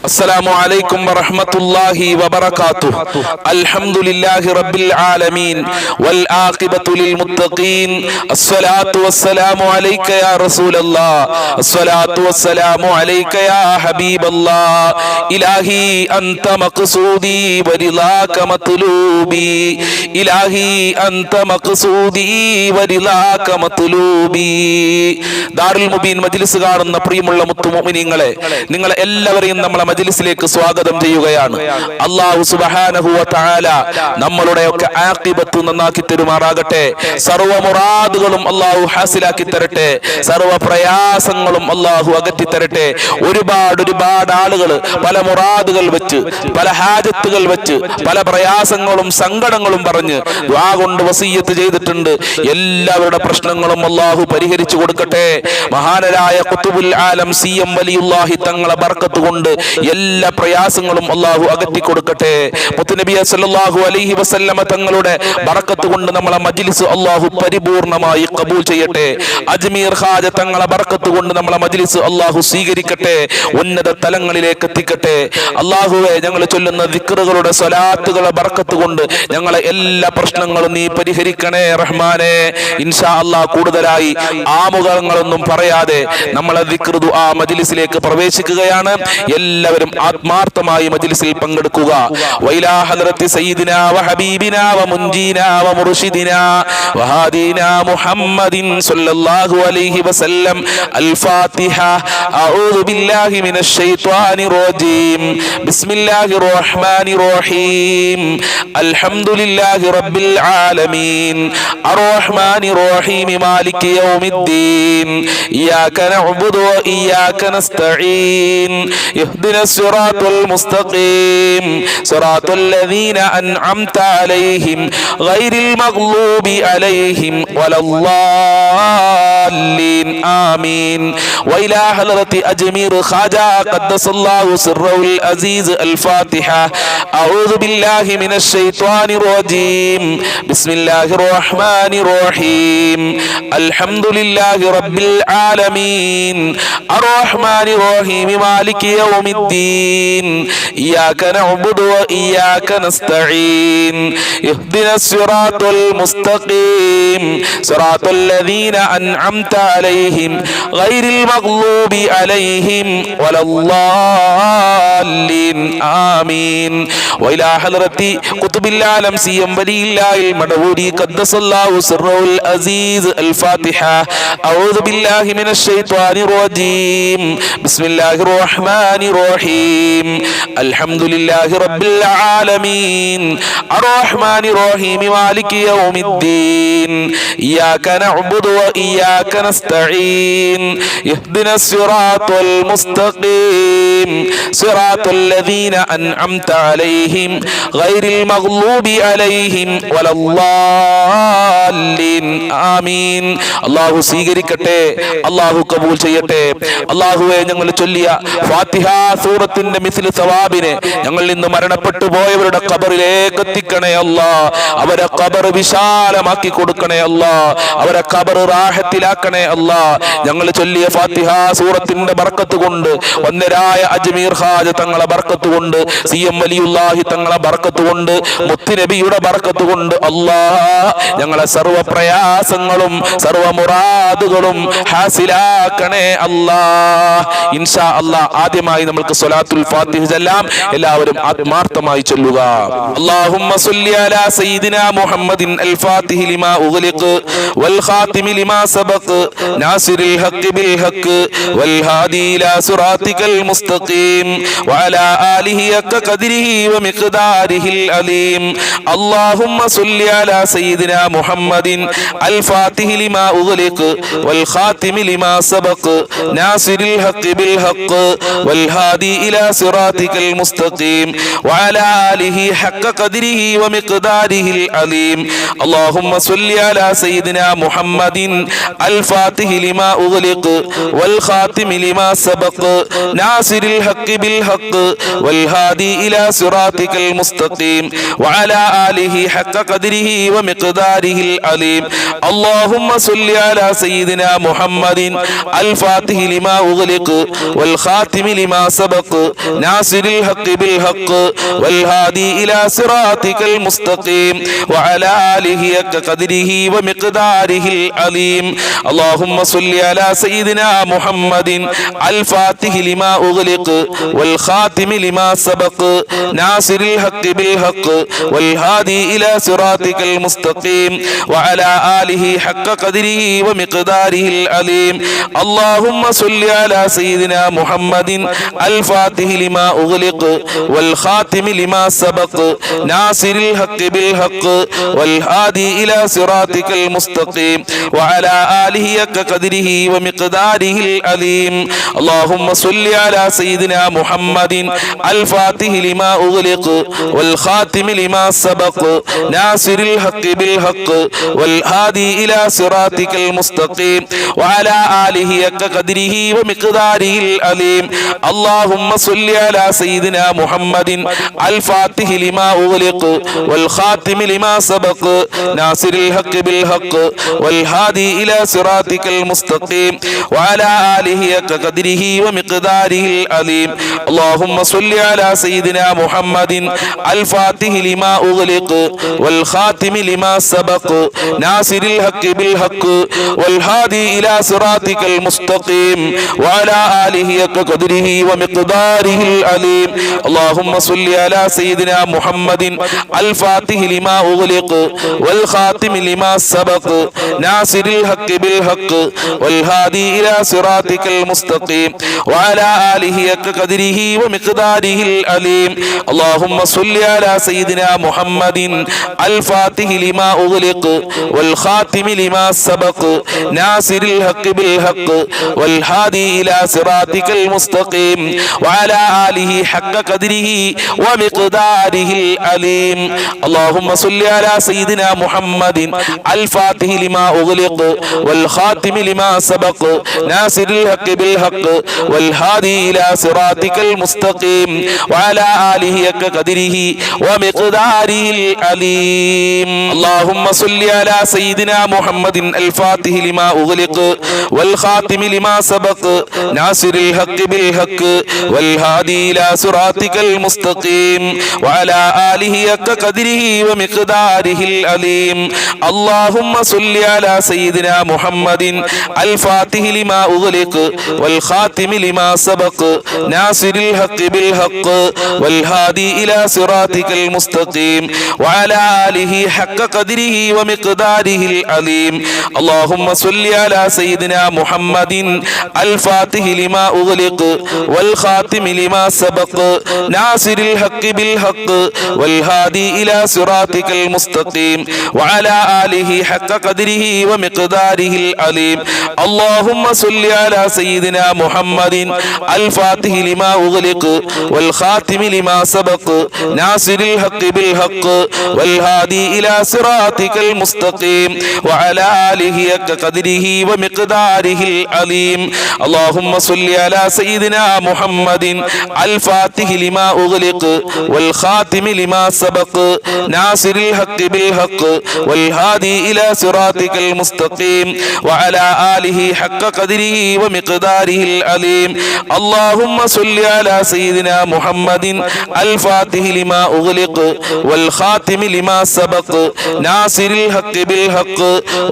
السلام عليكم ورحمة الله وبركاته. الحمد لله رب العالمين والعاقبة للمتقين. الصلاة والسلام عليك يا رسول الله. الصلاة والسلام عليك يا حبيب الله. إلهي أنت مقصودي ورضاك مطلوبي. إلهي أنت مقصودي ورضاك مطلوبي. ദാറുൽ മുബീൻ മജ്ലിസ് കാണുന്ന പ്രിയമുള്ള മുത്തുമുഅ്മിനീങ്ങളെ, നിങ്ങളെ എല്ലാവരെയും നമ്മളെ മജ്ലിസിലേക്ക് സ്വാഗതം ചെയ്യുകയാണ്. അല്ലാഹു സുബ്ഹാനഹു വ തആല നമ്മളുടെ ഒക്കെ ആഖിബത്ത് നന്നാക്കി തരുമാറാകട്ടെ. സർവ്വ മുറാദുകളും അല്ലാഹു ഹാസിലാക്കി തരട്ടെ. സർവ്വ പ്രയാസങ്ങളും അല്ലാഹു അകറ്റി തരട്ടെ. ഒരുപാട് ആളുകൾ പല മുറാദുകൾ വെച്ച്, പല ഹാജത്തുകൾ വെച്ച്, പല പ്രയാസങ്ങളും സങ്കടങ്ങളും പറഞ്ഞ് ദുആ കൊണ്ട് വസിയ്യത്ത് ചെയ്തിട്ടുണ്ട്. എല്ലാവരുടെ പ്രശ്നങ്ങളും അല്ലാഹു പരിഹരിച്ചു കൊടുക്കട്ടെ. മഹാനരായ ഖുതുബുൽ ആലം സിഎം വലിയുല്ലാഹി തങ്ങളെ ബർക്കത്ത് കൊണ്ട് എല്ലാ പ്രയാസങ്ങളും അല്ലാഹു അകറ്റി കൊടുക്കട്ടെ. മുത്തുനബി സല്ലല്ലാഹു അലൈഹി വസല്ലമ തങ്ങളുടെ ബർക്കത്ത് കൊണ്ട് നമ്മളെ മജ്ലിസ് അല്ലാഹു പരിപൂർണമായി ഖബൂൽ ചെയ്യട്ടെ. അജ്മീർ ഖാജ തങ്ങളെ ബർക്കത്ത് കൊണ്ട് നമ്മളെ മജ്ലിസ് അല്ലാഹു സ്വീകരിക്കട്ടെ, ഉന്നത തലങ്ങളിലേക്ക് എത്തിക്കട്ടെ. അല്ലാഹുവേ, ഞങ്ങൾ ചൊല്ലുന്ന ദിക്റുകളുടെ സ്വലാത്തുകളുടെ ബർക്കത്ത് കൊണ്ട് ഞങ്ങളെ എല്ലാ പ്രശ്നങ്ങളും നീ പരിഹരിക്കണേ റഹ്മാനേ. ഇൻഷാ അല്ലാഹ് കൂടുതലായി ആമുഖങ്ങളൊന്നും പറയാതെ നമ്മളെ ദിക്ർ ദുആ മജ്ലിസിലേക്ക് പ്രവേശിക്കുകയാണ്. എല്ലാവരും ആത്മാർത്ഥമായി മജ്ലിസിൽ പങ്കെടുക്കുക. വൈലാ ഹദ്റത്തി സയ്യിദിനാ വ ഹബീബിനാ വ മുൻജീനാ വ മുർഷിദിനാ വ ഹാദീനാ മുഹമ്മദിൻ സ്വല്ലല്ലാഹു അലൈഹി വസല്ലം. അൽ ഫാത്തിഹ. അഊദു ബില്ലാഹി മിനശ് ശൈത്വാനിർ റജീം. ബിസ്മില്ലാഹിർ റഹ്മാനിർ റഹീം. അൽഹംദുലില്ലാഹി റബ്ബിൽ ആലമീൻ അർറഹ്മാനിർ റഹീം മാലികി യൗമിദ്ദീൻ. ഇയ്യാക നഅ്ബുദു വ ഇയ്യാക നസ്തഈൻ. ഇഹ്ദിനസ് സിറാത്തൽ മുസ്തഖീം സിറാത്തൽ ലദീന അൻഅംത അലൈഹിം ഗൈറിൽ മഗ്ലൂബി അലൈഹിം വലല്ലാലീൻ. ആമീൻ. വഇലാ ഹളറത്തി അജ്മീർ ഖാജ ഖദ്ദസല്ലാഹു സിർറഹുൽ അസീസ്. അൽ ഫാത്തിഹ. അഊദു ബില്ലാഹി മിനശ് ശൈത്വാനിർ റജീം. ബിസ്മില്ലാഹിർ റഹ്മാനിർ റഹീം. അൽഹംദുലില്ലാഹി റബ്ബിൽ ആലമീൻ അർറഹ്മാനിർ റഹീം മാലികി യൗമിദ്ദീൻ. ഇയ്യാക നഅ്ബുദു വ ഇയ്യാക നസ്തഈൻ. ഇഹ്ദിനസ് സിറാത്തൽ മുസ്തഖീം സിറാത്തൽ ലദീന അൻഅംത അലൈഹിം ഗൈറിൽ മഗ്ലൂബി അലൈഹിം വലല്ലാലീൻ. ആമീൻ. വഇലാ ഹളറത്തി ഖുതുബിൽ ആലം സിഎം വലിയില്ലാഹിൽ മദഊരി ഖദ്ദസല്ലാഹു സിർറഹുൽ അസീസ്. അൽ ഫാത്തിഹ. അഊദു ബില്ലാഹി മിനശ് ശൈത്വാനിർ റജീം. ബിസ്മില്ലാഹിർ റഹ്മാനിർ റഹീം. അൽഹംദുലില്ലാഹി റബ്ബിൽ ആലമീൻ അർറഹ്മാനിർ റഹീം മാലികി യൗമിദ്ദീൻ. ഇയ്യാക നഅ്ബുദു വ ഇയ്യാക നസ്തഈൻ. ഇഹ്ദിനസ് സിറാത്തൽ മുസ്തഖീം സിറാത്തൽ ലദീന അൻഅംത അലൈഹിം ഗൈറിൽ മഗ്ലൂബി അലൈഹിം വലല്ലാലീൻ. ആമീൻ. അല്ലാഹു സ്വീകരിക്കട്ടെ, അല്ലാഹു കബൂൽ ചെയ്യട്ടെ. അല്ലാഹുവേ, ഞങ്ങൾ ചൊല്ലിയ ഫാത്തിഹ സൂറത്തിന്റെ മിസ്ലു സവാബിനെ ഞങ്ങൾ ഇന്ന് മരണപ്പെട്ടു പോയവരുടെ ഖബറിലേക്ക് എത്തിക്കണേ അല്ലാ. അവരെ ഖബർ വിശാലമാക്കി കൊടുക്കണേ അല്ലാ. അവരെ ഖബർ റാഹത്തിലാക്കണേ അല്ലാ. ഞങ്ങൾ ചൊല്ലിയ ഫാത്തിഹ സൂറത്തിന്റെ ബർക്കത്ത് കൊണ്ട്, വന്ദരായ അജ്മീർ ഖാജ തങ്ങളെ ബർക്കത്ത് കൊണ്ട്, സിഎം വലിയുല്ലാഹി തങ്ങളെ ബർക്കത്ത് കൊണ്ട്, മുത്തുനബിയുടെ ബർക്കത്ത് കൊണ്ട് അല്ലാ, ഞങ്ങളെ സർവ്വ പ്രയാസങ്ങളും സർവ്വ മുറാദുകളും ഹാസിലാക്കണേ അല്ലാ. ഇൻഷാ അല്ലാ, ആദ്യമായി നമുക്ക് സ്വലാത്തുൽ ഫാത്തിഹ ചൊല്ലാം. എല്ലാവരും ആത്മാർത്ഥമായി ചൊല്ലുക. അല്ലാഹുമ്മ സ്വല്ലി അലാ സയ്യിദിനാ മുഹമ്മദിൻ അൽ ഫാത്തിഹി ലിമാ ഉഗ്ലിഖ് വൽ ഖാതിമി ലിമാ സബഖ് നാസിറിൽ ഹഖ് ബിൽ ഹഖ് വൽ ഹാദി ഇലാ സിറാത്തിക്കൽ മുസ്തഖീം വഅലാ ആലിഹി ഹഖ ഖദ്രിഹി വ മിഖ്ദാരിഹിൽ അലീം. അല്ലാഹുമ്മ സ്വല്ലി അലാ സയ്യിദിനാ മുഹമ്മദിൻ അൽ ഫാത്തിഹി ലിമാ ഉഗ്ലിഖ് വൽ ഖാതിമി ലിമാ സബഖ് നാസിറിൽ ഹഖ് ബിൽ ഹഖ് വൽ ഹാദി ഇലാ സിറാത്തിക്കൽ മുസ്തഖീം വഅലാ ആലിഹി ഹഖ ഖദ്രിഹി വ മിഖ്ദാരിഹിൽ അലീം. അല്ലാഹുമ്മ സ്വല്ലി അലാ സയ്യിദിനാ മുഹമ്മദിൻ അൽ ഫാത്തിഹി ലിമാ ഉഗ്ലിഖ് വൽ ഖാതിമി ലിമാ സബഖ് നാസിറിൽ ഹഖ് ബിൽ ഹഖ് بالحق والهادي إلى صراطك المستقيم وعلى آله حق قدره ومقداره العظيم اللهم صل على سيدنا محمد الفاتح لما أغلق والخاتم لما سبق ناصر الحق بالحق والهادي إلى صراطك المستقيم وعلى آله حق قدره ومقداره العظيم اللهم صل على سيدنا محمد الفاتح لما أغلق والخاتم لما سبق ناصر الحق بالحق والهادي إلى صراطك المستقيم وعلى آله حق قدره ومقداره العظيم اللهم صل على سيدنا محمد الفاتح لما أغلق والخاتم لما سبق ناصر الحق بالحق والهادي إلى صراطك المستقيم وعلى آله حق قدره ومقداره العظيم اللهم صل على سيدنا محمد الفاتح لما أغلق والخاتم لما سبق ناصر الحق بالحق والهادي إلى صراطك المستقيم وعلى آله حق قدره ومقداره العظيم اللهم صل على سيدنا محمد الفاتح لما أغلق والخاتم لما سبق ناصر الحق بالحق والهادي إلى صراطك المستقيم وعلى آله حق قدره ومقداره العظيم اللهم صل على سيدنا محمد الفاتح لما أغلق والخاتم لما سبق ناصر الحق بالحق والهادي إلى صراطك المستقيم وعلى آله حق قدره ومقداره العظيم اللهم صل على سيدنا محمد الفاتح لما أغلق والخاتم لما سبق ناصر الحق بالحق والهادي إلى صراطك المستقيم وعلى آله حق قدره ومقداره العظيم اللهم صل على سيدنا محمد الفاتح لما أغلق والخاتم لما سبق ناصر الحق بالحق والهادي إلى صراطك المستقيم وعلى آله حق قدره ومقداره العظيم اللهم صل على سيدنا محمد الفاتح لما أغلق والخاتم لما سبق ناصر الحق بالحق والهادي إلى صراطك المستقيم وعلى آله حق قدره ومقداره العظيم اللهم صل على سيدنا محمد الفاتح لما أغلق والخاتم لما سبق ناصر الحق بالحق والهادي إلى صراطك المستقيم وعلى آله حق قدره ومقداره العظيم اللهم صل على سيدنا محمد الفاتح لما أغلق والخاتم لما سبق ناصر الحق بالحق والهادي إلى صراطك المستقيم وعلى آله حق قدره ومقداره العظيم اللهم صل على سيدنا محمد الفاتح لما أغلق والخاتم لما سبق ناصر الحق بالحق والهادي إلى صراطك المستقيم وعلى آله حق قدره ومقداره العظيم اللهم صل على سيدنا محمد الفاتح لما أغلق والخاتم لما سبق ناصر الحق بالحق والهادي إلى صراطك المستقيم وعلى آله حق قدره ومقداره العظيم اللهم صل على سيدنا محمد الفاتح لما أغلق والخاتم لما سبق ناصر الحق بالحق والهادي إلى صراطك المستقيم وعلى آله حق قدره ومقداره العظيم اللهم صل على سيدنا محمد الفاتح لما أغلق والخاتم لما سبق ناصر الحق بالحق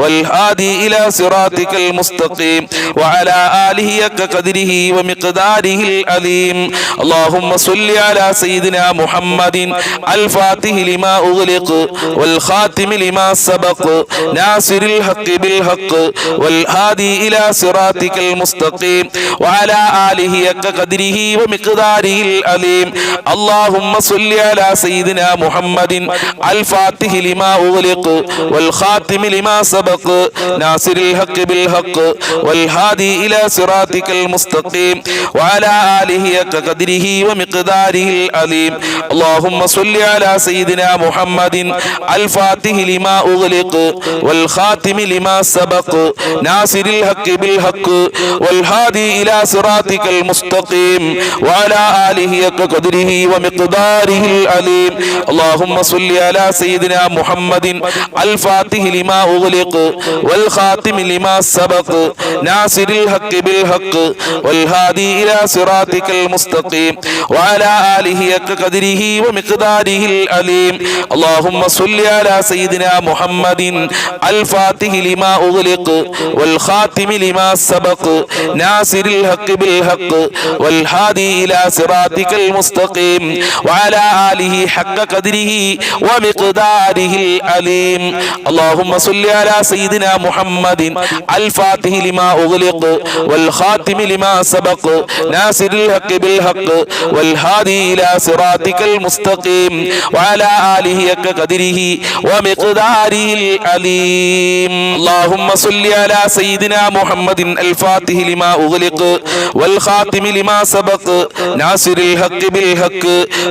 والهادي إلى صراطك المستقيم وعلى آله حق قدره ومقداره العظيم اللهم صل على سيدنا محمد الفاتح لما أغلق والخاتم لما سبق ناصر الحق بالحق والهادي إلى صراطك المستقيم وعلى آله حق قدره ومقداره العظيم اللهم صل على سيدنا محمد الفاتح لما أغلق والخاتم لما سبق ناصر الحق بالحق والهادي إلى صراطك المستقيم وعلى آله حق قدره ومقداره العظيم اللهم صل على سيدنا محمد الفاتح لما أغلق والخاتم لما سبق ناصر الحق بالحق والهادي إلى صراطك المستقيم وعلى آله حق قدره ومقداره العظيم اللهم صل على سيدنا محمد الفاتح لما أغلق والخاتم لما سبق ناصر الحق بالحق والهادي إلى صراطك المستقيم وعلى آله حق قدره ومقداره العظيم اللهم صل على سيدنا محمد الفاتح لما أغلق والخاتم لما سبق ناصر الحق بالحق والهادي إلى صراطك المستقيم وعلى آله حق قدره ومقداره العظيم اللهم صل على سيدنا محمد الفاتح لما أغلق والخاتم لما سبق ناصر الحق بالحق والهادي إلى صراطك المستقيم وعلى آله حق قدره ومقداره العظيم اللهم صل على سيدنا محمد الفاتح لما أغلق والخاتم لما سبق ناصر الحق بالحق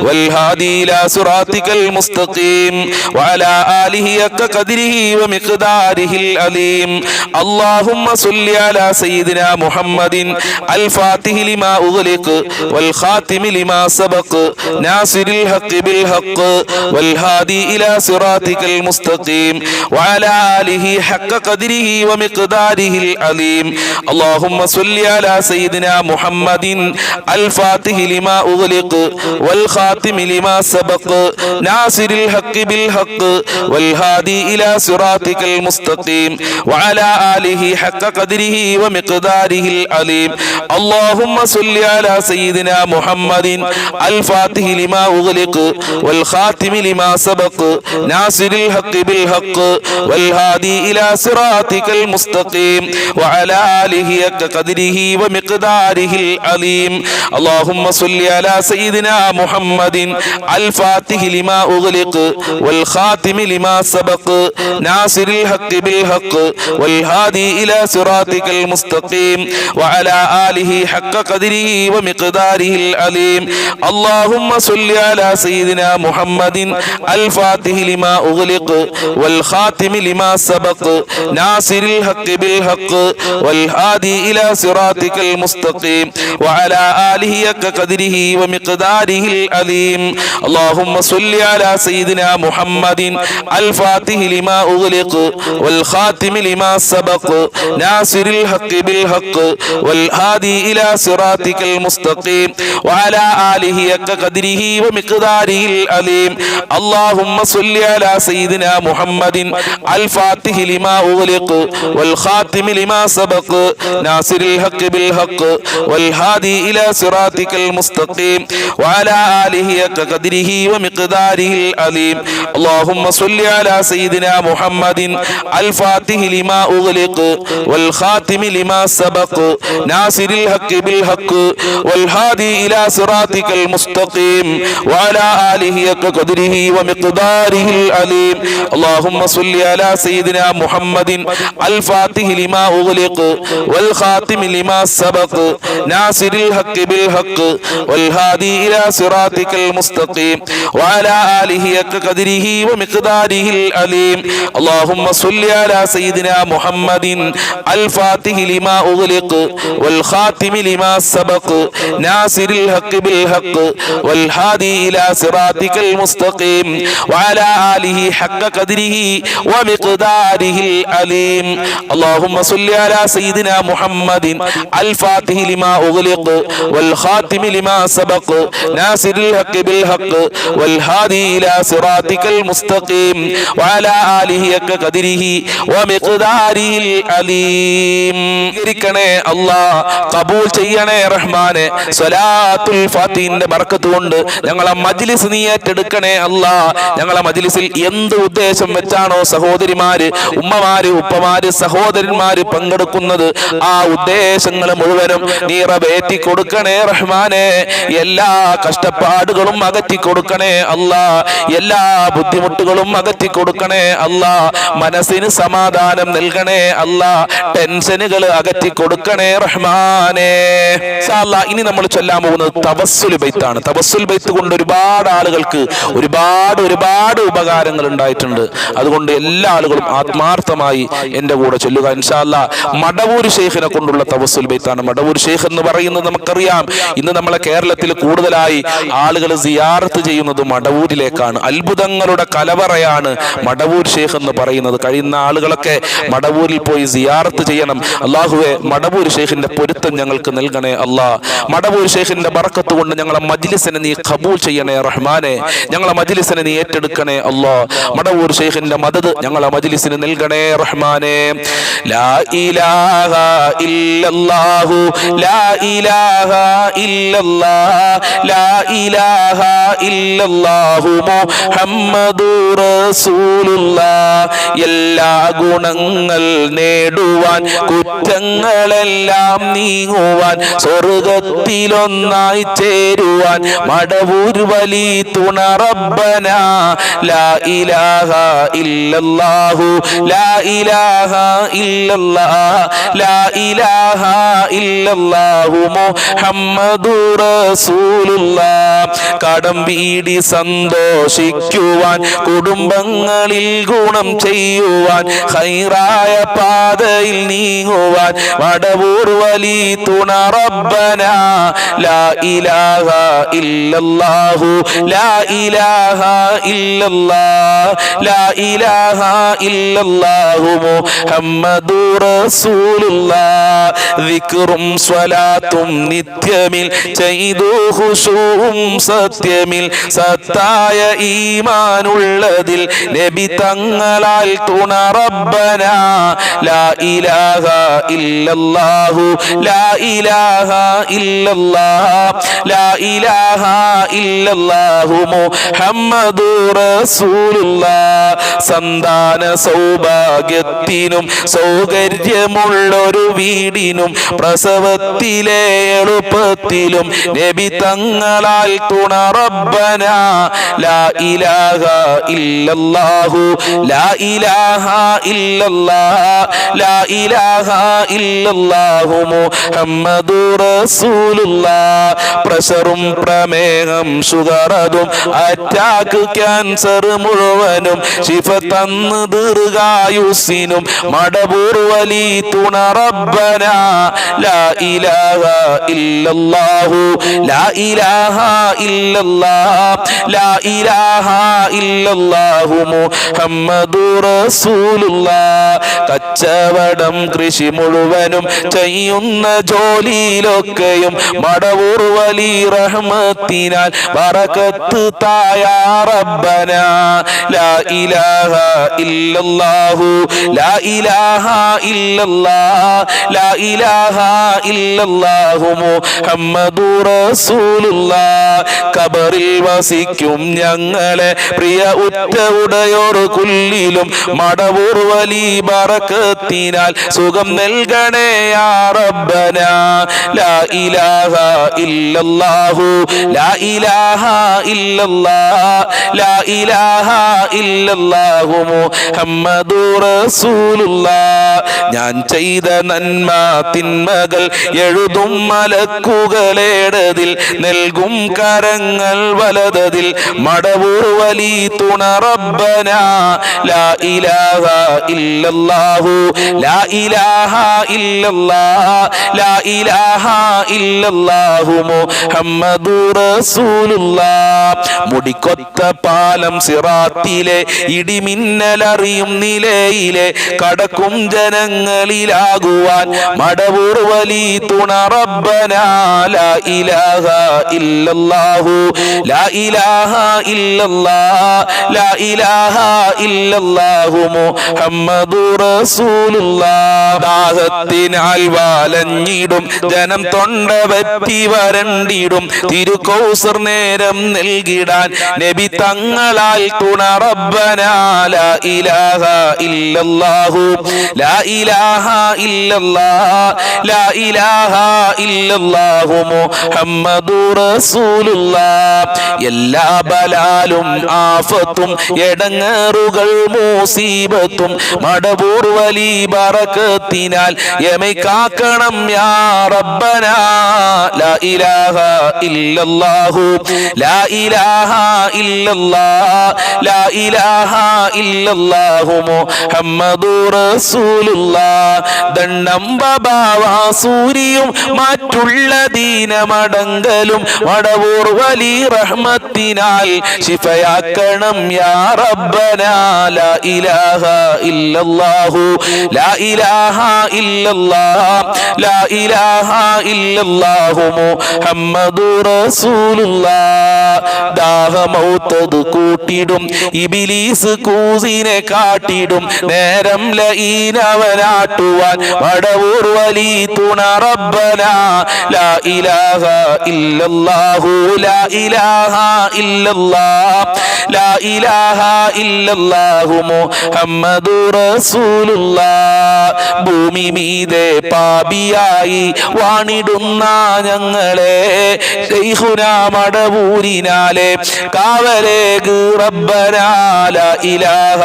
والهادي إلى صراطك المستقيم وعلى آله حق قدره ومقداره العظيم اللهم صل على سيدنا محمد الفاتح لما أغلق والخاتم لما سبق ناصر الحق بالحق والهادي إلى صراطك المستقيم وعلى آله حق قدره ومقداره العظيم اللهم صل على سيدنا محمد الفاتح لما أغلق والخاتم لما سبق ناصر الحق بالحق والهادي إلى صراطك المستقيم وعلى آله حق قدره ومقداره العظيم اللهم صل على سيدنا محمد الفاتح لما أغلق والخاتم لما سبق ناصر الحق بالحق والهادي إلى صراطك المستقيم وعلى آله حق قدره ومقداره العظيم اللهم صل على سيدنا محمد الفاتح لما أغلق والخاتم لما سبق ناصر الحق بالحق والهادي إلى صراطك المستقيم وعلى آله حق قدره ومقداره العظيم اللهم صل على سيدنا محمد الفاتح لما أغلق والخاتم لما سبق ناصر الحق بالحق والهادي إلى صراطك المستقيم وعلى آله حق قدره ومقداره العظيم اللهم صل على سيدنا محمد الفاتح لما أغلق والخاتم لما سبق ناصر الحق بالحق والهادي إلى صراطك المستقيم وعلى آله حق قدره ومقداره العظيم اللهم صل على سيدنا محمد الفاتح لما أغلق والخاتم لما سبق ناصر الحق بالحق والهادي إلى صراطك المستقيم وعلى آله حق قدره ومقداره العظيم اللهم صل على سيدنا محمد الفاتح لما أغلق والخاتم لما سبق ناصر الحق بالحق والهادي إلى صراطك المستقيم وعلى آله حق قدره ومقداره العظيم اللهم صل على سيدنا محمد الفاتح لما أغلق والخاتم لما سبق ناصر الحق بالحق والهادي إلى صراطك المستقيم وعلى آله حق قدره ومقداره العظيم اللهم صل على سيدنا محمد الفاتح لما أغلق والخاتم لما سبق ناصر الحق بالحق والهادي إلى صراطك المستقيم وعلى آله حق قدره ومقداره العظيم اللهم صل على سيدنا محمد الفاتح لما أغلق والخاتم لما سبق ناصر الحق بالحق والهادي إلى صراطك المستقيم وعلى آله حق قدره ومقداره العظيم അല്ലാഹ് ഖബൂൽ ചെയ്യണേ റഹ്മാനെ സ്വലാത്തുൽ ഫാത്തിഹിന്റെ ബർക്കത്ത് കൊണ്ട് ഞങ്ങളെ മജ്ലിസ് നീ ഏറ്റെടുക്കണേ അല്ലാഹ് ഞങ്ങളെ മജ്ലിസിൽ എന്ത് ഉദ്ദേശം വെച്ചാണോ സഹോദരിമാര് ഉമ്മമാര് ഉപ്പമാര് സഹോദരന്മാര് പങ്കെടുക്കുന്നത് ആ ഉദ്ദേശങ്ങൾ മുഴുവനും നീ റബേറ്റി കൊടുക്കണേ റഹ്മാനെ എല്ലാ കഷ്ടപ്പാടുകളും അകറ്റി കൊടുക്കണേ അല്ലാഹ് എല്ലാ ബുദ്ധിമുട്ടുകളും അകറ്റി കൊടുക്കണേ അല്ലാ. മനസ്സിന് സമാധാനം നൽകണേ അല്ലാ. ടെൻഷനുകൾ അകറ്റി കൊടുക്കണേ റഹ്മാനേ. ഇൻഷാ അല്ലാ ഇനി നമ്മൾ ചൊല്ലാൻ പോകുന്നത് തവസ്സുൽ ബൈത്താണ്. തവസ്സുൽ ബൈത്ത് കൊണ്ട് ഒരുപാട് ആളുകൾക്ക് ഒരുപാട് ഉപകാരങ്ങൾ ഉണ്ടായിട്ടുണ്ട്. അതുകൊണ്ട് എല്ലാ ആളുകളും ആത്മാർത്ഥമായി എന്റെ കൂടെ ചൊല്ലുക ഇൻഷാ അല്ലാ. മടവൂർ ശൈഖിനെ കൊണ്ടുള്ള തവസ്സുൽ ബൈത്താണ്. മടവൂർ ശൈഖ് എന്ന് പറയുന്നത് നമുക്കറിയാം, ഇന്ന് നമ്മളെ കേരളത്തിൽ കൂടുതലായി ആളുകൾ സിയാറത്ത് ചെയ്യുന്നത് മടവൂരിലേക്കാണ്. അത്ഭുതങ്ങളുടെ കലവറയാണ് മടവൂർ ശൈഖ് എന്ന് പറയുന്നത്. കഴിയുന്ന ആളുകളൊക്കെ മടവൂരിൽ പോയി സിയാറത്ത് ചെയ്യണം. അല്ലാഹുവേ, മടവൂർ ശൈഖിന്റെ പൊരുത്തം ഞങ്ങൾക്ക് നൽകണേ അല്ലാ. മടവൂർ ശൈഖിന്റെ ബറക്കത്ത് കൊണ്ട് ഞങ്ങളെ മജ്ലിസിനെ നീ ഖബൂൽ ചെയ്യണേ റഹ്മാനെ. ഞങ്ങളെ മജ്ലിസിനെ നീ ഏറ്റെടുക്കണേ അല്ലാ. മടവൂർ ശൈഖിന്റെ മദദ് ഞങ്ങളെ മജ്ലിസിന് നൽകണേ റഹ്മാനെ. ലാ ഇലാഹ ഇല്ലല്ലാഹു ലാ ഇലാഹ ഇല്ലല്ലാഹ് ലാ ഇലാഹ ഇല്ലല്ലാഹു മുഹമ്മദുർ റസൂലുള്ളാഹ്. എല്ലാ ഗുണങ്ങൾ നേടുവാൻ കുറ്റങ്ങളെല്ലാം നീങ്ങുവാൻ സ്വർഗത്തിലൊന്നായി ചേരുവാൻ മടവൂർ വലി തുണ റബ്ബന. ലാ ഇലാഹ ഇല്ലല്ലാഹു ലാ ഇലാഹ ഇല്ലല്ലാഹ് ലാ ഇലാഹ ഇല്ലല്ലാഹു മുഹമ്മദുർ റസൂലുള്ളാഹ്. കടം വീടി സന്തോഷിക്കുവാൻ കുടുംബങ്ങളിൽ ഗുണം ചെയ്യുവാൻ ഖൈറായ പാതയിൽ നീങ്ങുവാൻ മടവൂർ വലി തുണ റബ്ബന. ലാ ഇലാഹ ഇല്ലല്ലാഹു ലാ ഇലാഹ ഇല്ലല്ലാഹ് ലാ ഇലാഹ ഇല്ലല്ലാഹു മുഹമ്മദുർ റസൂലുള്ളാഹ്. ദിക്റും സ്വലാത്തും നിത്യമിൽ ചെയ്തു ഖുശൂഉം സത്യമിൽ സത്തായ ഈമാനുള്ളതിൽ നബി തങ്ങളാൽ തുണ റബ്ബന. ലാ ഇലാഹ ഇല്ലല്ലാഹു ലാ ഇലാഹ ഇല്ലല്ലാഹ് ലാ ഇലാഹ ഇല്ലല്ലാഹു മുഹമ്മദുർ റസൂലുള്ളാഹ്. സന്താന സൗഭാഗ്യത്തിനും സൗകര്യമുള്ളൊരു വീടിനും പ്രസവത്തിലെ എളുപ്പത്തിലും നബി തങ്ങളാൽ തുണ റബ്ബന. ലാ ഇലാഹ ഇല്ലല്ലാഹു ലാ ഇലാഹ ഇല്ലല്ലാഹ് ലാ ഇലാഹ ഇല്ലല്ലാഹു മുഹമ്മദുർ റസൂലുള്ളാഹ്. പ്രഷറും പ്രമേഹം ഷുഗറതും അറ്റാക്ക് ക്യാൻസർ മുഴുവനും ശിഫ തന്ന് ദീർഘായുസ്സിനും മടവൂർ വലി തുണ റബ്ബന. ലാ ഇലാഹ ഇല്ലല്ലാഹു ലാ ഇലാഹ ഇല്ലല്ലാഹ് ലാ ഇലാഹ ഇല്ലല്ലാഹു മുഹമ്മദുർ റസൂലുള്ളാഹ്. കച്ചവടം കൃഷി മുഴുവനും ചെയ്യുന്ന ജോലിയിലൊക്കെയും മടവൂർ വലി റഹ്മത്തിനാൽ ബറകത്ത് തായാ റബ്ബന. ലാ ഇലാഹ ഇല്ലല്ലാഹു ലാ ഇലാഹ ഇല്ലല്ലാഹ് ലാ ഇലാഹ ഇല്ലല്ലാഹു മുഹമ്മദുർ റസൂലുള്ളാഹ്. ഖബറിൽ വസിക്കും ഞങ്ങളെ പ്രിയ ഉറ്റ ഉടയോർ കുല്ലിലും മടവൂർ വലി ബറകത്തിനാൽ സുഖം നൽകണേ യാ റബ്ബന. ലാ ഇലാഹ ഇല്ലല്ലാഹു ലാ ഇലാഹ ഇല്ലല്ലാഹ് ലാ ഇലാഹ ഇല്ലല്ലാഹു മുഹമ്മദുർ റസൂലുള്ളാഹ്. ഞാൻ ചെയ്ത നന്മ തിന്മകൾ എഴുതും മലക്കുകളേടതിൽ നൽകും കരങ്ങൾ വലതതിൽ മടവൂർ വലി തുണ റബ്ബന. ലാ ഇലാഹ ഇല്ലല്ലാഹു ലാ ഇലാഹ ഇല്ലല്ലാഹ് ലാ ഇലാഹ ഇല്ലല്ലാഹു മുഹമ്മദുർ റസൂലുള്ളാഹ്. മുടിക്കൊത്ത പാലം സിറാത്തിലെ ഇടിമിന്നലറിയും നിലയിലെ കടക്കും ജനങ്ങളിലാകുവാൻ മടവൂർ വലി തുണ റബ്ബന. ലാ ഇലാഹ ഇല്ലല്ലാഹു ലാ ഇലാഹ ഇല്ലല്ലാഹ് ലാ ഇലാഹ ഇല്ലല്ലാഹു മുഹമ്മദുർ റസൂലുള്ളാഹ്. ദാഹത്തിനാൽ വാലഞ്ഞിടും ജനം തൊണ്ട വറ്റി വരണ്ടിടും തിരുകൗസർ നേരം നൽകിടാൻ നബി തങ്ങളാൽ തുണ റബ്ബനാ ലാ ഇലാഹ ഇല്ലല്ലാഹു ലാ ഇലാഹ ഇല്ലല്ലാഹ് ലാ ഇലാഹ ഇല്ലല്ലാഹു മുഹമ്മദുർ റസൂലുള്ളാഹ്. എല്ലാ ബലാലും ആഫത്തും എടങ്ങേറുകൾ മുസീബത്തും മടവൂർ വലി ബറകത്തിനാൽ യമൈ കാക്കണം യാ റബ്ബനാ ലാ ഇലാഹ ഇല്ലല്ലാഹു ലാ ഇലാഹ ഇല്ലല്ലാഹ് ലാ ഇലാഹ ഇല്ലല്ലാഹു മുഹമ്മദുർ റസൂലുള്ളാഹ്. ദണ്ണംബാവാസൂരിയും മറ്റുള്ള ദീനമടങ്കലും മടവൂർ വലി റഹ്മത്തിനാൽ ശിഫയാക്കണം യാ റബ്ബനാ ലാ ഇലാഹ ഇല്ലല്ലാഹു ലാ ഇലാഹ ഇല്ലല്ലാഹ് ലാ ഇലാഹ ഇല്ലല്ലാഹു മുഹമ്മദുർ റസൂലുള്ളാഹ്. ദാഹമൗത്തത് കൂട്ടിടും ഇബ്ലീസ് കൂസിനെ കാട്ടിടും നേരം ലഈനവനാട്ടുവാൻ മടവൂർ വലി തുണ റബ്ബനാ ലാ ഇലാഹ ഇല്ലല്ലാഹു ലാ ഇലാഹ ഇല്ലല്ലാഹ് ലാ ഇലാഹ ഇല്ലല്ലാഹു മുഹമ്മദുർ റസൂലുള്ളാഹ്. ഭൂമി മീതെ പാപിയായി വാണിടുന്ന ഞങ്ങളെ ശൈഖുനാ മടവൂരിനാലെ കാവലേക് റബ്ബനാ ലാ ഇലാഹ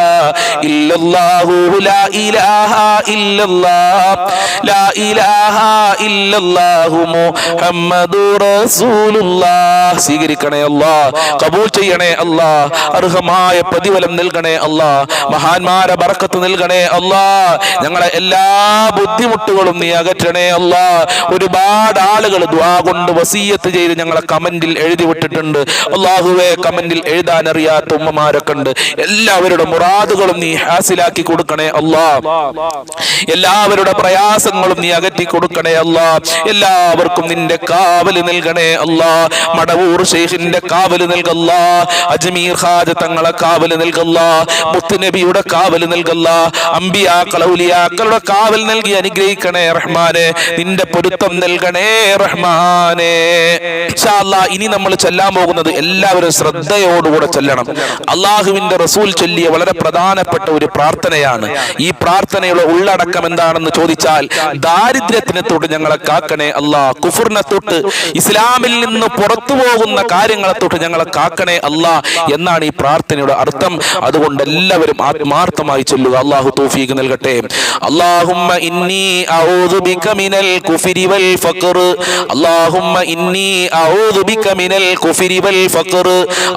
ഇല്ലല്ലാഹു ലാ ഇലാഹ ഇല്ലല്ലാഹ് ലാ ഇലാഹ ഇല്ലല്ലാഹു മുഹമ്മദുർ റസൂലുള്ളാഹ്. സ്വീകരിക്കണേ അല്ലാഹ്, ഖബൂൽ ചെയ്യണേ അല്ലാഹ്, അർഹമായ പ്രതിഫലം നൽകണേ അല്ലാഹ്, മഹാന്മാരെ ബർക്കത്ത് നൽകണേ അല്ലാഹ്. ഞങ്ങളെ എല്ലാ ബുദ്ധിമുട്ടുകളും നീ അകറ്റണേ അല്ലാഹ്. ഒരുപാട് ആളുകൾ ദുആ കൊണ്ട് വസിയത്ത് ചെയ്ത് ഞങ്ങളെ കമന്റിൽ എഴുതി വിട്ടിട്ടുണ്ട്. അല്ലാഹുവേ, കമന്റിൽ എഴുതാൻ അറിയാത്ത ഉമ്മമാരൊക്കെ ഉണ്ട്. എല്ലാവരുടെ മുറാദുകളും നീ ഹാസിലാക്കി കൊടുക്കണേ അല്ലാഹ്. എല്ലാവരുടെ പ്രയാസങ്ങളും നീ അകറ്റി കൊടുക്കണേ അല്ലാഹ്. എല്ലാവർക്കും നിന്റെ കാവല് നൽകണേ അല്ലാഹ്. മടവൂർ ശൈഖിന്റെ കാവല് നൽകല്ലാ, അജ്മീർ ഖാജ തങ്ങളെ കാവല് നൽകല്ലാ, മുത്തുനബിയുടെ കാവല് നൽകല്ലാ, അമ്പിയാക്കൾ ഔലിയാക്കളുടെ കാവൽ നൽകി അനുഗ്രഹിക്കണേ റഹ്മാനെ. നിന്റെ പൊരുത്തം നൽകണേ റഹ്മാനെ. ഇൻഷാ അല്ലാഹ് ഇനി നമ്മൾ ചൊല്ലാൻ പോകുന്നത് എല്ലാവരും ശ്രദ്ധയോടുകൂടെ ചൊല്ലണം. അള്ളാഹുവിന്റെ റസൂൽ ചൊല്ലിയ വളരെ പ്രധാനപ്പെട്ട ഒരു പ്രാർത്ഥനയാണ്. ഈ പ്രാർത്ഥനയുടെ ഉള്ളടക്കം എന്താണെന്ന് ചോദിച്ചാൽ, ദാരിദ്ര്യത്തിനെ തൊട്ട് ഞങ്ങളെ കാക്കണേ അല്ലാഹ്, കുഫറിനെ തൊട്ട് ഇസ്ലാമിൽ നിന്ന് പുറത്തു പോകുന്ന കാര്യങ്ങളെ തൊട്ട് ഞങ്ങളെ കാക്കണേ അല്ലാഹ് എന്നാണ് ഈ പ്രാർത്ഥനയുടെ അർത്ഥം. അതുകൊണ്ട് എല്ലാവരും ആത്മാർത്ഥമായി ചൊല്ലുക. അല്ലാഹു തൗഫീഖ് നൽകട്ടെ. അല്ലാഹുമ്മ ഇന്നി അഊദു ബിക മിനൽ കുഫ്രി വൽ ഫഖർ അല്ലാഹുമ്മ ഇന്നി അഊദു ബിക മിനൽ കുഫ്രി വൽ ഫഖർ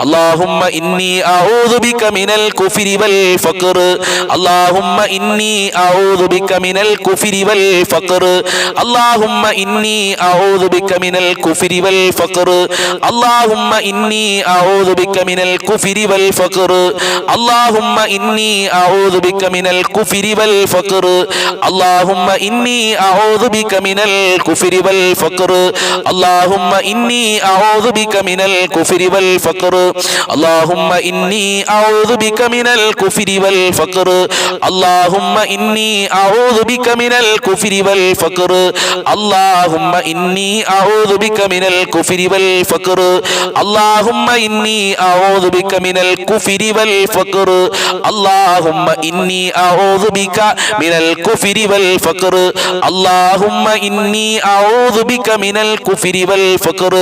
അല്ലാഹുമ്മ ഇന്നി അഊദു ബിക മിനൽ കുഫ്രി വൽ ഫഖർ അല്ലാഹുമ്മ ഇന്നി അഊദു ബിക മിനൽ കുഫ്രി വൽ ഫഖർ അല്ലാഹുമ്മ ഇന്നി അഊദു ബിക മിനൽ കുഫ്രി വൽ ഫഖർ അല്ലാഹുമ്മ ഇന്നി അഊദു ബിക മിനൽ കുഫ്രി വൽ ഫഖർ അല്ലാഹുമ്മ ഇന്നി അഊദു ബിക മിനൽ കുഫ്രി വൽ ഫഖർ അല്ലാഹുമ്മ ഇന്നി അഊദു ബിക മിനൽ കുഫ്രി വൽ ഫഖർ അല്ലാഹുമ്മ ഇന്നി അഊദു ബിക മിനൽ കുഫ്രി വൽ ഫഖർ അല്ലാഹുമ്മ ഇന്നി അഊദു ബിക മിനൽ കുഫ്രി വൽ ഫഖർ അല്ലാഹുമ്മ ഇന്നി അഊദു ബിക മിനൽ കുഫ്രി വൽ ഫഖർ അല്ലാഹുമ്മ ഇന്നി അഊദു ബിക മിനൽ കുഫ്രി വൽ ഫഖർ അല്ലാഹുമ്മ ഇന്നി അഊദു ബിക മിനൽ കുഫ്രി വൽ ഫഖർ അല്ലാഹുമ്മ ഇന്നി അഊദു ബിക മിനൽ കുഫ്രി വൽ ഫഖർ അല്ലാഹുമ്മ ഇന്നി അഊദു ബിക മിനൽ കുഫ്രി വൽ ഫഖർ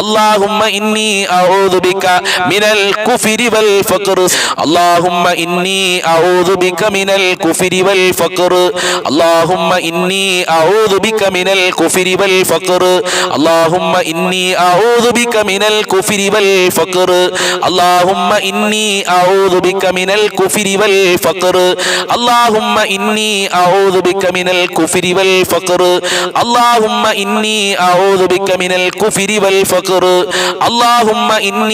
അല്ലാഹുമ്മ ഇന്നി അഊദു ബിക മിനൽ കുഫ്രി വൽ ഫഖർ അല്ലാഹുമ്മ ഇന്നി അഊദു ബിക മിനൽ കുഫ്രി വൽ ഫഖർ അല്ലാഹുമ്മ ഇന്നി അഊദു ബിക മിനൽ കുഫ്രി വൽ ഫഖർ അല്ലാഹുമ്മ ഇന്നി അഊദു ബിക മിനൽ കുഫ്രി വൽ ഫഖർ അല്ലാഹുമ്മ ഇന്നി അഊദു ബിക മിനൽ കുഫ്രി വൽ ഫഖർ അല്ലാഹുമ്മ ഇന്നി അഊദു ബിക മിനൽ കുഫ്രി വൽ ഫഖർ അല്ലാഹുമ്മ ഇന്നി അഊദു ബിക മിനൽ കുഫ്രി വൽ ഫഖർ അല്ലാഹുമ്മ ഇന്നി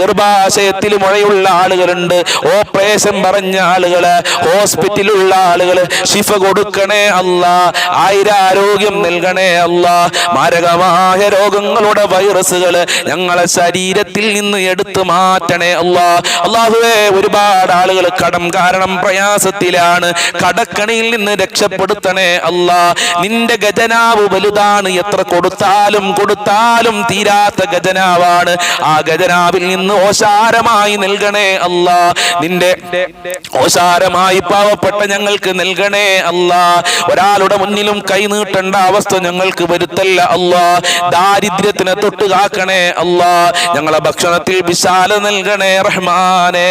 ഗർഭാശയത്തിൽ മുഴയുള്ള ആളുകളുണ്ട്, ഓപ്പറേഷൻ പറഞ്ഞ ആളുകള്, ഹോസ്പിറ്റലിലുള്ള ആളുകള്, ശിഫ കൊടുക്കണേ അല്ലാ, ആയുരാരോഗ്യം നൽകണേ അല്ലാ. മാരകമായ രോഗങ്ങളുടെ വൈറസുകള് ഞങ്ങളെ ശരീരത്തിൽ നിന്ന് എടുത്തു മാറ്റണേ അല്ലാ. അല്ലാഹുവേ, ഒരുപാട് ആളുകൾ കടം കാരണം പ്രയാസത്തിലാണ്, കടക്കണിയിൽ നിന്ന് രക്ഷപ്പെടുത്തണേ അല്ലാ. നിന്റെ ഖജനാവ് വലുതാണ്, എത്ര കൊടുത്താലും തീരാത്ത ഖജനാവാണ്. ആ ഖജനാവിൽ നിന്ന് ഓശാരമായി നൽകണേ അല്ലാ. നിന്റെ ഓശാരമായി പാവപ്പെട്ട ഞങ്ങൾക്ക് നൽകണേ അല്ലാ. ഒരാളുടെ മുന്നിലും കൈ നീട്ടേണ്ട അവസ്ഥ ഞങ്ങൾക്ക് വരുത്തല്ല അല്ലാ. ദാരിദ്ര്യത്തിനെ തൊട്ട് കാക്കണേ അല്ലാ. ഞങ്ങളെ ഭക്ഷണത്തിൽ വിശാല നൽകണേ റഹ്മാനെ.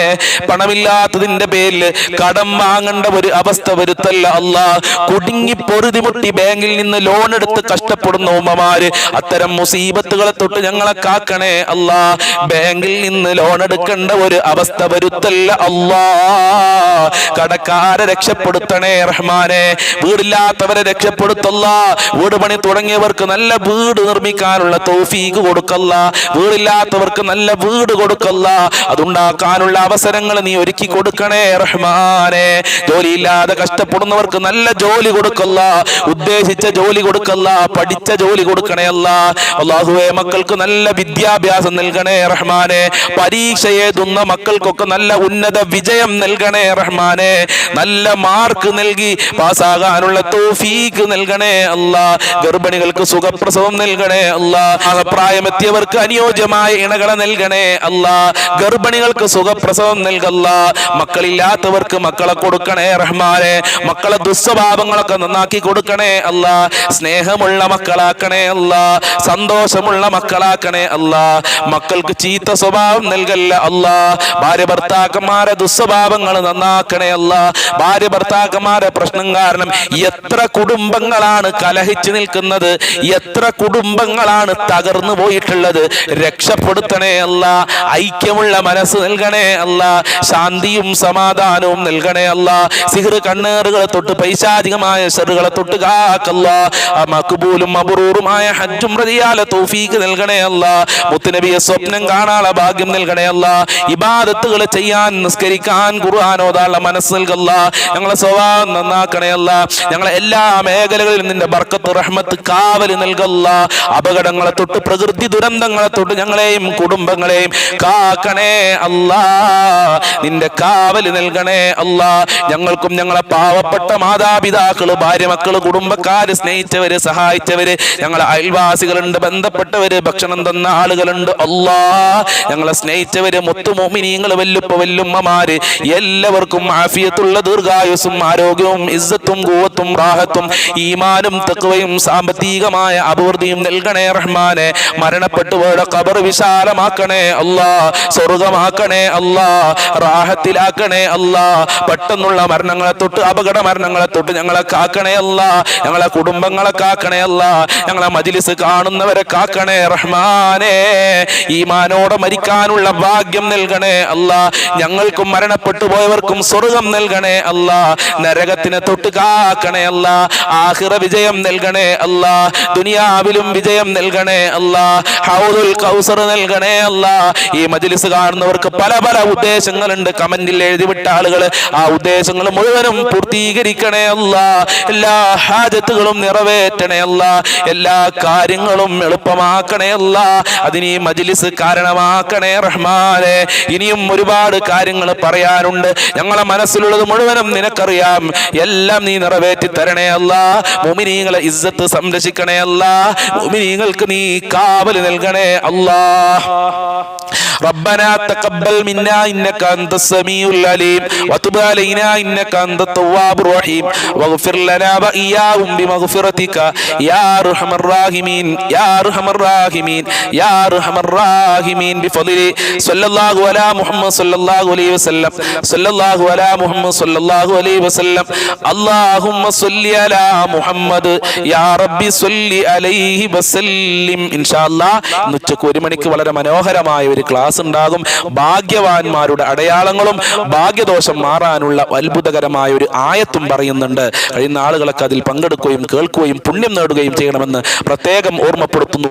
പണമില്ലാത്തതിന്റെ പേരിൽ കടം വാങ്ങേണ്ട ഒരു അവസ്ഥ വരുത്തല്ല അല്ലാ. കുടുങ്ങി പൊറുതിമുട്ടി ബാങ്കിൽ നിന്ന് ലോൺ എടുത്ത് കഷ്ടപ്പെടുന്ന ഉമ്മമാര്, അത്തരം മുസീബത്തുകളെ തൊട്ട് ഞങ്ങളെ കാക്കണേ അല്ലാ. ബാങ്കിൽ നിന്ന് ലോൺ എടുക്കേണ്ട ഒരു അവസ്ഥ വരുത്തല്ല അല്ലാ. കടക്കാരെ രക്ഷപ്പെടുത്തണേ റഹ്മാനെ. വീടില്ലാത്തവരെ രക്ഷപ്പെടുത്തല്ല. വീട് പണി തുടങ്ങിയവർക്ക് നല്ല വീട് നിർമ്മിക്കാനുള്ള തൗഫീഖ് കൊടുക്കല്ല. വീടില്ലാത്തവർക്ക് നല്ല വീട് കൊടുക്കല്ല. അതുണ്ടാക്കാനുള്ള അവസരങ്ങൾ നീ ഒരുക്കി കൊടുക്കണേ റഹ്മാനെ. ജോലിയില്ലാതെ കഷ്ടപ്പെടുന്നവർക്ക് നല്ല ജോലി കൊടുക്കല്ല. ഉദ്ദേശിച്ച ജോലി കൊടുക്കല്ല. പഠിച്ച ജോലി കൊടുക്കണേ അല്ല. അല്ലാഹുവേ, മക്കൾക്ക് നല്ല വിദ്യാഭ്യാസം നൽകണേ റഹ്മാനെ. പരീക്ഷ എഴുതുന്ന മക്കൾക്കൊക്കെ നല്ല ഉന്നത വിജയം നൽകണേ റഹ്മാനെ. നല്ല മാർക്ക് നൽകി പാസ്സാകാനുള്ള തൗഫീഖ് നൽകണേ അല്ലാ. ഗർഭിണികൾക്ക് സുഖപ്രസവം നൽകണേ അല്ലാ. പ്രായമെത്തിയവർക്ക് അനുയോജ്യമായ ഇണകളെ നൽകണേ അല്ലാ. ഗർഭിണികൾക്ക് സുഖപ്രസവം നൽകല്ല. മക്കളില്ലാത്തവർക്ക് മക്കളെ കൊടുക്കണേ റഹ്മാനെ. മക്കളെ ദുസ്വഭാവങ്ങളൊക്കെ നന്നാക്കി കൊടുക്കണേ അല്ലാ. സ്നേഹമുള്ള മക്കളാക്കണേ അല്ലാ. സന്തോഷമുള്ള മക്കളാക്കണേ അല്ലാ. മക്കൾക്ക് ചീത്ത സ്വഭാവം നൽകല്ല അല്ലാ. ഭാര്യ ഭർത്താക്കന്മാരെ ദുസ്വഭാവങ്ങൾ നന്നാക്കണേ അല്ലാ. ഭാര്യ ഭർത്താക്കന്മാരെ പ്രശ്നം കാരണം എത്ര കുടുംബങ്ങളാണ് കലഹിച്ചു നിൽക്കുന്നത്, എത്ര കുടുംബങ്ങളാണ് തകർന്നു പോയിട്ടുള്ളത്. രക്ഷപ്പെടുത്തണേ അല്ലാ. ഐക്യമുള്ള മനസ്സ് നൽകണേ അല്ലാ. ശാന്തിയും സമാധാനവും നൽകണേ അല്ലാ. സിഹ്ർ കണ്ണേറുകളെ തൊട്ട് പൈശാചികമായ ശറുകളെ തൊട്ട് കാക്കല്ലാ. മഖ്ബൂലും മബ്റൂറുമായ ഹജ്ജും റദിയാല തൗഫീഖ് നൽകണേ അല്ലാ. മുത്തുനബിയെ സ്വപ്നം കാണാനുള്ള ഭാഗ്യം നൽകണേ അല്ലാ. ഇബാദത്തുകൾ ചെയ്യാൻ, നിസ്കരിക്കാൻ, ഖുർആൻ ഓതാനുള്ള മനസ്സ് നൽകല്ലാ. ഞങ്ങളെ സ്വഭാവം നന്നാക്കണേ അല്ലാ. ഞങ്ങളെ എല്ലാ മേഖലകളിലും നിന്റെ ബർക്കത്ത് റഹ്മത്ത് കാവൽ നൽകല്ലാ. അപകടങ്ങളെ തൊട്ട് പ്രകൃതി ദുരന്തങ്ങളെ തൊട്ട് ഞങ്ങളെയും കുടുംബങ്ങളെയും കാക്കണേ അല്ലാ. നിന്റെ കാവൽ നൽകണേ അല്ലാ. ഞങ്ങൾക്കും ഞങ്ങളെ പാവപ്പെട്ട മാതാപിതാക്കള്, ഭാര്യ മക്കള്, കുടുംബക്കാര്, സ്നേഹിച്ചവര്, സഹായിച്ചവര്, ഞങ്ങളെ അയൽവാസികളുണ്ട്, ബന്ധപ്പെട്ടവര്, ഭക്ഷണം തന്ന ആളുകളുണ്ട് അല്ലാ. ഞങ്ങളെ സ്നേഹിച്ചവര്, മുത്തുമോമിനീങ്ങള്, വല്ലുപ്പ വല്ലുമ്മമാര്, എല്ലാവർക്കും ആഫിയത്തുള്ള ദീർഘായുസ്സും ആരോഗ്യവും ഇസ്സത്തും ഖുവത്തും റാഹത്തും ഈമാനും തഖ്വയും സാമ്പത്തികമായ അഭിവൃദ്ധിയും നൽകണേ റഹ്മാനെ. മരണപ്പെട്ടുപോയ ഖബർ വിശാലമാക്കണേ അല്ലാ. സ്വർഗമാക്കണേ അല്ലാ. റാഹത്തിലാക്കണേ അല്ലാ. പെട്ടെന്നുള്ള മരണങ്ങളെ തൊട്ട്, അപകട മരണങ്ങളെ തൊട്ട് ഞങ്ങളെ കാക്കണേ അല്ലാ. ഞങ്ങളെ കുടുംബങ്ങളെ കാക്കണേ അല്ലാ. ഞങ്ങളെ മജ്ലിസ് കാണുന്നവരെ കാക്കണേ റഹ്മാനെ. ഈമാനോടെ മരിക്കാനുള്ള ഭാഗ്യം നൽകണേ അല്ലാ. ഞങ്ങൾക്കും മരണപ്പെട്ടു പോയവർക്കും സ്വർഗം നൽകണേ അല്ലാ. നരകത്തിനെ തൊട്ട് കാക്കണേ അല്ലാ. ആഖിറ വിജയം നൽകണേ അല്ലാ. ദുനിയാവിലും വിജയം നൽകണേ അല്ലാ. ഹൗദുൽ കൗസർ നൽകണേ അല്ലാ. ഈ മജ്ലിസ് കാണുന്നവർക്ക് പല പല ഉദ്ദേശങ്ങളുണ്ട്. കമന്റിൽ എഴുതിവിട്ട ആളുകൾ ആ ഉദ്ദേശങ്ങൾ മുഴുവനും പൂർത്തീകരിക്കണേ അല്ലാ. എല്ലാ ഹാജത്തുകളും നിറവേറ്റണേ അല്ലാ. എല്ലാ കാര്യങ്ങളും എളുപ്പമാക്കണേ അല്ലാ. അതിന് ഈ മജ്ലിസ് കാരണമാക്കണേ റഹ്മാനെ. ഇനിയും ഒരുപാട് കാര്യങ്ങൾ പറയാനുണ്ട്. ഞങ്ങളെ മനസ്സിലുള്ളത് മുഴുവനും നിനക്കറിയാം. എല്ലാം നീ നിറവേറ്റി തരണേ അല്ലാ. മുഅ്മിനീങ്ങളെ ഇസ്സത്ത് സംരക്ഷിക്കണേ അല്ലാ. മുഅ്മിനീങ്ങൾക്ക് നീ കാവൽ നൽകണേ അല്ലാ. ربنا تقبل منا إنك أنت السميع العليم وتب علينا إنك أنت التواب الرحيم واغفر لنا وإياهم بمغفرتك يا أرحم الراحمين يا أرحم الراحمين يا أرحم الراحمين بفضل صلى الله على محمد صلى الله عليه وسلم صلى الله على محمد صلى الله عليه وسلم اللهم صل على محمد يا ربي صل عليه وسلم إن شاء الله. ഉച്ചയ്ക്ക് 1 മണിക്ക് വളരെ മനോഹരമായ ഒരു ക്ലാസ് ഉണ്ടാകും. ഭാഗ്യവാന്മാരുടെ അടയാളങ്ങളും ഭാഗ്യദോഷം മാറാനുള്ള അത്ഭുതകരമായ ഒരു ആയത്തും പറയുന്നുണ്ട്. കഴിയുന്ന ആളുകളൊക്കെ അതിൽ പങ്കെടുക്കുകയും കേൾക്കുകയും പുണ്യം നേടുകയും ചെയ്യണമെന്ന് പ്രത്യേകം ഓർമ്മപ്പെടുത്തുന്നു.